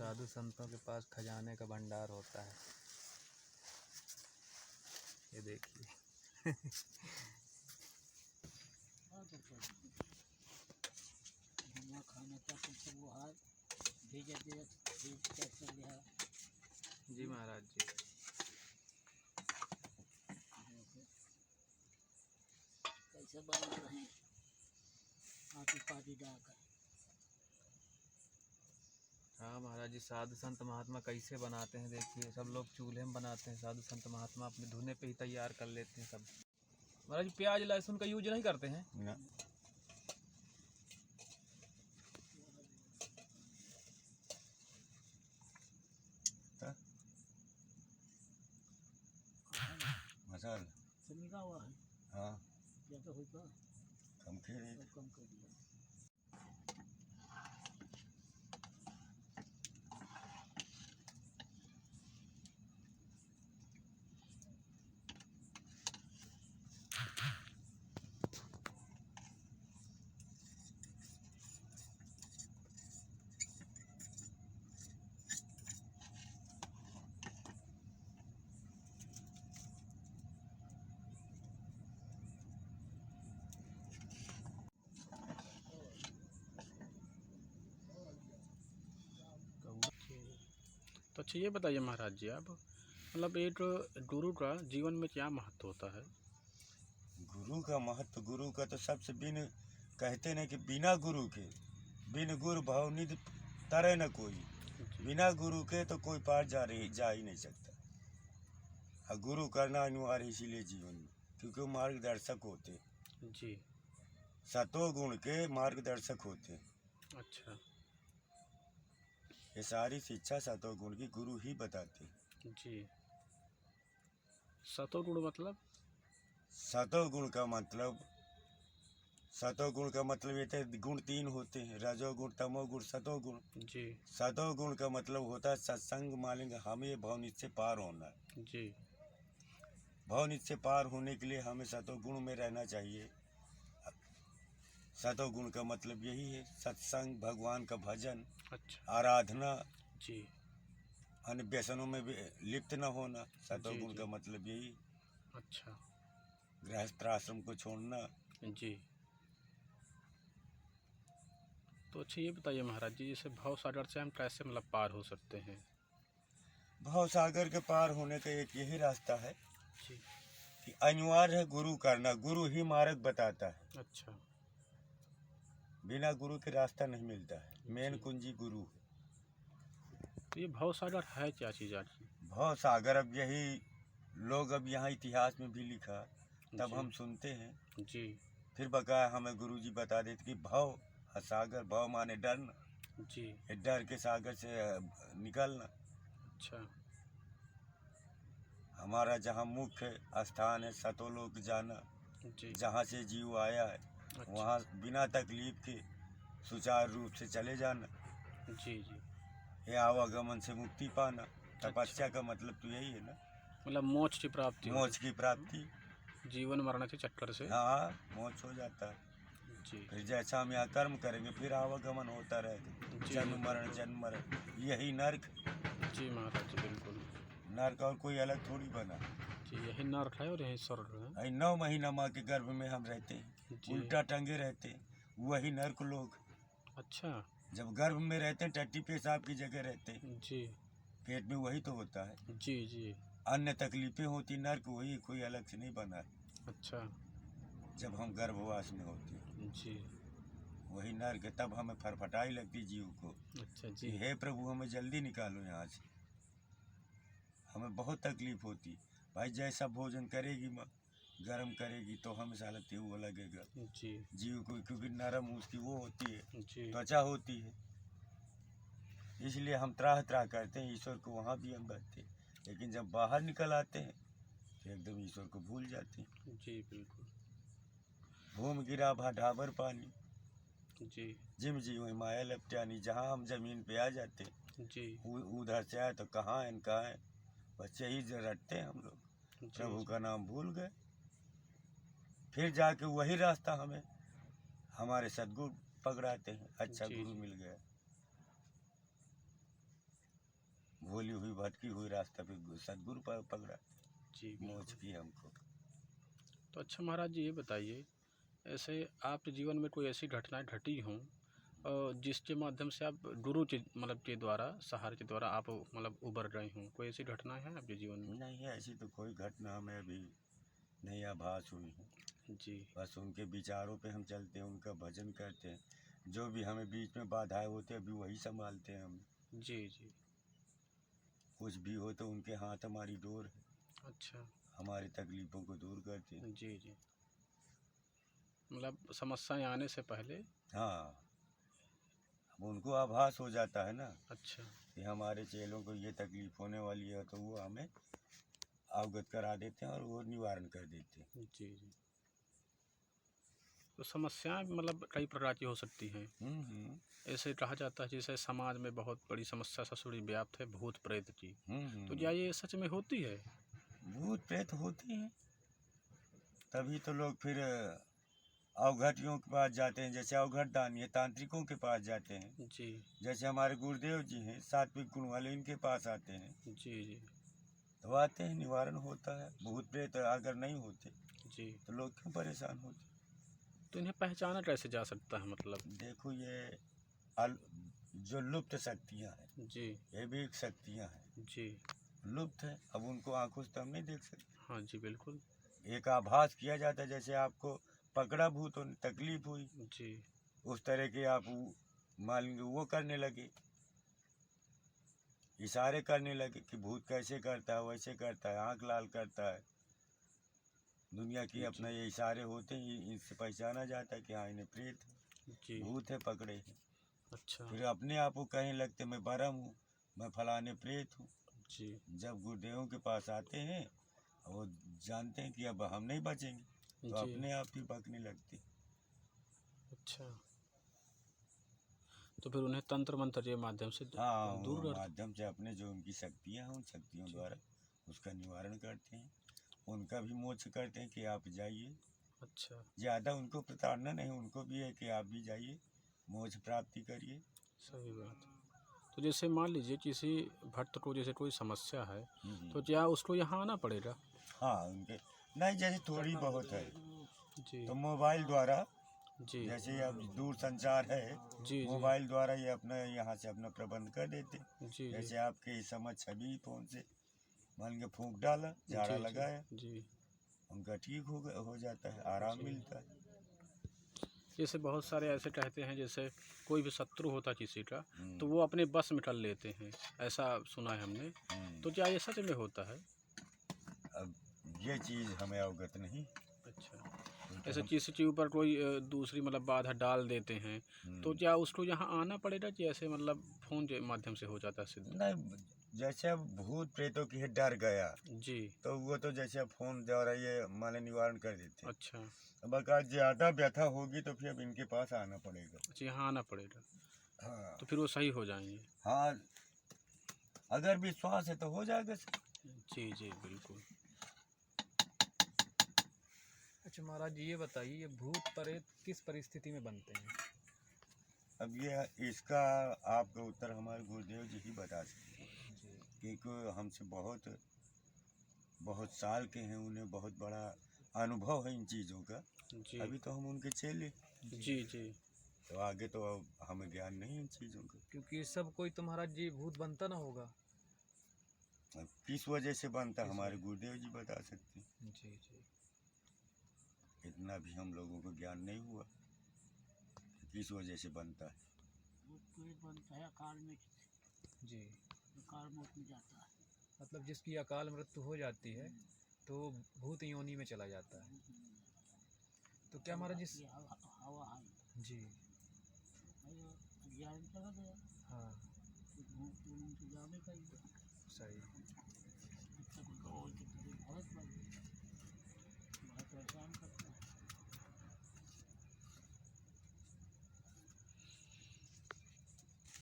साधु संतों के पास खजाने का भंडार होता है। ये देखिए। जी महाराज जी। कैसे बना रहे हैं आटी पाटी डालकर। हाँ महाराज जी, साधु संत महात्मा कैसे बनाते हैं देखिए। सब लोग चूल्हे में बनाते हैं, साधु संत महात्मा अपने धुने पे ही तैयार कर लेते हैं सब। महाराज जी, प्याज लहसुन का यूज नहीं करते हैं ना। मसाला समीका हुआ है। हाँ या तो होगा कम खेल तो कम कर दिया। तो अच्छा ये बताइए महाराज जी, आप मतलब एक गुरु का जीवन में क्या महत्व होता है? गुरु का महत्व, गुरु का तो सबसे बिन कहते नहीं कि बिना गुरु के बिन गुरु भाव निधि तरे न कोई। बिना गुरु के तो कोई पार जा ही नहीं सकता। और गुरु करना अनिवार्य इसीलिए जीवन में, क्योंकि वो मार्गदर्शक होते। जी। सतो गुण के मार्गदर्शक होते। अच्छा। ये सारी शिक्षा सतो गुण की गुरु ही बताते। जी। सतोगुण मतलब? सतोगुण का मतलब ये थे गुण तीन होते हैं, रजोगुण, तमोगुण, सतोगुण। जी। सतोगुण का मतलब होता है सत्संग मालिंग, हमें भवनित से पार होना है। जी। भवनित से पार होने के लिए हमें सतोगुण में रहना चाहिए। सतोगुण का मतलब यही है, सत्संग, भगवान का भजन, अच्छा। आराधना, जी। अन्य व्यसनों में भी लिप्त न होना। सतोगुण जी। का मतलब यही। अच्छा। गृहस्थ आश्रम को छोड़ना। जी। तो अच्छा ये बताइए महाराज जी, जैसे भव सागर से हम कैसे मतलब पार हो सकते हैं? भव सागर के पार होने का एक यही रास्ता है जी। कि अनिवार्य है गुरु करना। गुरु ही मार्ग बताता है। अच्छा। बिना गुरु के रास्ता नहीं मिलता है। मेन जी। कुंजी गुरु। तो ये भव सागर है क्या चीज़ आखिर? भव सागर अब यही लोग अब यहाँ इतिहास में भी लिखा, तब जी। हम सुनते हैं। जी। फिर बकाया हमें गुरु जी बता देते कि भव सागर, भव माने डरना। जी। ये डर के सागर से निकलना। अच्छा। हमारा जहाँ मुख्य स्थान है सतोलोक जाना, जी। जहाँ से जीव आया है अच्छा। वहाँ बिना तकलीफ के सुचारू रूप से चले जाना। जी। जी। ये आवागमन से मुक्ति पाना। तपस्या का मतलब तो यही है ना, मतलब मोक्ष की प्राप्ति हो मोक्ष की प्राप्ति। जीवन मरण के चक्कर से। हाँ, मोक्ष हो जाता है। जी। फिर जैसा हम यहाँ कर्म करेंगे फिर आवागमन होता रहेगा। जी, जन्म मरण, जन्म मरण, यही नर्क। जी महाराज जी, बिल्कुल। नर्क और कोई अलग थोड़ी बना। जी, यही नर्क है और यही स्वर्ग है। 9 महीना माँ के गर्भ में हम रहते हैं, जी। उल्टा टंगे रहते हैं, वही नर्क लोग। अच्छा। जब गर्भ में रहते हैं टट्टी पेशाब की जगह रहते हैं, जी। पेट में वही तो होता है। जी। जी। अन्य तकलीफें होती, नर्क वही, कोई अलग से नहीं बना है। अच्छा। जब हम गर्भवास में होते हैं जी। वही नर्क है। तब हमें फरफटाई लगती जीव को अच्छा। कि जी। हे प्रभु हमें जल्दी निकालो यहाँ से। हमें बहुत तकलीफ होती। भाई जैसा भोजन करेगी माँ, गर्म करेगी तो हमें साला तेऊ लगेगा जी। जीव को, क्योंकि नरम उसकी वो होती है, जी। त्वचा होती है। इसलिए हम त्राह त्राह करते हैं ईश्वर को, वहाँ भी हम भजते हैं। लेकिन जब बाहर निकल आते हैं तो एकदम ईश्वर को भूल जाते हैं। जी बिल्कुल। भूम गिरा भा ढाबर पानी, जी। जिम जी हुई माया लपटानी। जहाँ हम जमीन पे आ जाते हैं जी। उधर से आए तो कहाँ है कहाँ है, बस यही रटते हैं हम लोग। जी। प्रभु का नाम भूल गए। फिर जाके वही रास्ता हमें हमारे सद्गुरु पकड़ाते हैं। अच्छा जी। गुरु मिल गया। भूली हुई भटकी हुई रास्ता पे सदगुरु पकड़ा, जी मोच बिल्कुल। की हमको। तो अच्छा महाराज जी ये बताइए, ऐसे आपके जीवन में कोई ऐसी घटनाएं घटी हों जिसके माध्यम से आप गुरु के मतलब के द्वारा सहारे के द्वारा आप मतलब उबर रहे हों, कोई ऐसी घटनाएं हैं आपके जीवन में? नहीं, ऐसी तो कोई घटना हमें अभी नहीं आभास हुई है। जी बस उनके विचारों पे हम चलते हैं, उनका भजन करते हैं। जो भी हमें बीच में बाधाएं होती है अभी वही संभालते हैं हम। जी जी। कुछ भी हो तो उनके हाथ हमारी डोर है, अच्छा। हमारी तकलीफ़ों को दूर करते हैं। जी जी। मतलब समस्याएं आने से पहले। हाँ, अब उनको आभास हो जाता है ना अच्छा। कि हमारे चेलों को ये तकलीफ होने वाली है, तो वो हमें अवगत करा देते हैं और वो निवारण कर देते हैं। जी जी। तो समस्याएं मतलब कई प्रकार की हो सकती हैं। हम्म ऐसे कहा जाता है जैसे समाज में बहुत बड़ी समस्या सबसे बड़ी व्याप्त है भूत प्रेत की। तो हम्म। क्या ये सच में होती है? भूत प्रेत होते हैं, तभी तो लोग फिर अवघटियों के पास जाते हैं। जैसे अवघट दानी है, तांत्रिकों के पास जाते हैं। जी जैसे हमारे गुरुदेव जी हैं, सात्विक गुण वाले, इनके पास आते हैं। जी जी। तो आते हैं, निवारण होता है। भूत प्रेत अगर नहीं होते जी। तो लोग क्यों परेशान होते? तो इन्हें पहचाना कैसे जा सकता है मतलब? देखो, ये अल जो लुप्त शक्तियाँ हैं, जी ये भी एक शक्तियाँ हैं, जी। लुप्त है। अब उनको आंखों से तो हम नहीं देख सकते। हाँ जी बिल्कुल। एक आभास किया जाता है, जैसे आपको पकड़ा भूत हो, तकलीफ हुई, जी उस तरह के आप मान लेंगे वो करने लगे, इशारे करने लगे कि भूत कैसे करता है, वैसे करता है, आंख लाल करता है। दुनिया की अपना ये इशारे होते हैं, इनसे पहचाना जाता है कि हाँ इन्हें प्रेत है, जी। भूत है, पकड़े हैं। अच्छा। फिर अपने आप को कहने लगते मैं बरम हूँ, मैं फलाने प्रेत हूँ। जी जब गुरुदेवों के पास आते हैं, वो जानते हैं कि अब हम नहीं बचेंगे, तो जी। अपने आप ही बकने लगते हैं। अच्छा। तो फिर उन्हें तंत्र मंत्र के माध्यम से हाँ, वो दूर कर। माध्यम से अपने जो उनकी शक्तियाँ हैं, उन शक्तियों द्वारा उसका निवारण करते हैं। उनका भी मोक्ष करते हैं कि आप जाइए। अच्छा। ज़्यादा उनको प्रताड़ना नहीं, उनको भी है कि आप भी जाइए, मोक्ष प्राप्ति करिए। सही बात है। तो जैसे मान लीजिए किसी भक्त को जैसे कोई समस्या है, हम्म। तो क्या उसको यहाँ आना पड़ेगा? हाँ, उनके नहीं, जैसे थोड़ी बहुत है जी तो मोबाइल द्वारा, जी जैसे अब दूर संचार है, जी। जी मोबाइल द्वारा ये अपना यहाँ से अपना प्रबंध कर देते। जी जी जैसे आपके समझ छवि फोन से मान के फूंक डाला, झाड़ा जी लगाया, जी। उनका ठीक हो जाता है, आराम जी। मिलता है। जैसे बहुत सारे ऐसे कहते हैं जैसे कोई भी शत्रु होता किसी का हम्म, तो वो अपने बस में कर लेते हैं, ऐसा सुना है हमने। हम्म। तो क्या ये सच में होता है? अब ये चीज़ हमें अवगत नहीं, अच्छा। क्योंकि ऐसे हम किसी के ऊपर कोई दूसरी मतलब बाधा डाल देते हैं, तो क्या उसको यहाँ आना पड़ेगा कि ऐसे मतलब फ़ोन के माध्यम से हो जाता है सिद्ध? नहीं, जैसे अब भूत प्रेतों की है डर गया, जी। तो वो तो जैसे अब फोन द्वारा ये माने निवारण कर देते हैं। अच्छा। अब अगर ज़्यादा व्यथा होगी तो फिर अब इनके पास आना पड़ेगा। अच्छा यहाँ आना पड़ेगा, हाँ तो फिर वो सही हो जाएंगे। हाँ, अगर विश्वास है तो हो जाएगा सही। जी जी बिल्कुल। अच्छा महाराज जी ये बताइए, ये भूत प्रेत किस परिस्थिति में बनते हैं? अब ये इसका आपका उत्तर हमारे गुरुदेव जी ही बता सकते हैं, जी क्योंकि हमसे बहुत बहुत साल के हैं, उन्हें बहुत बड़ा अनुभव है इन चीज़ों का। जी अभी तो हम उनके चेले, जी जी। तो आगे तो अब हमें ज्ञान नहीं है इन चीज़ों का। क्योंकि सब कोई तो महाराज जी भूत बनता ना होगा। अब किस वजह से बनता किस हमारे वजह? गुरुदेव जी बता सकते हैं। जी जी। इतना भी हम लोगों को ज्ञान नहीं हुआ कि किस वजह से बनता है। भूत प्रेत बनता है अकाल में, जी अकाल मौत में जाता है। मतलब जिसकी अकाल मृत्यु हो जाती है तो वो भूत योनि में चला जाता है। तो क्या महाराज जी? ये हवा है, जी अज्ञान में चला गया, हाँ तो भूत प्रेत तो जाने का ही है। सही। जब तक उनका और कितने दिन बहुत परेशान करता है।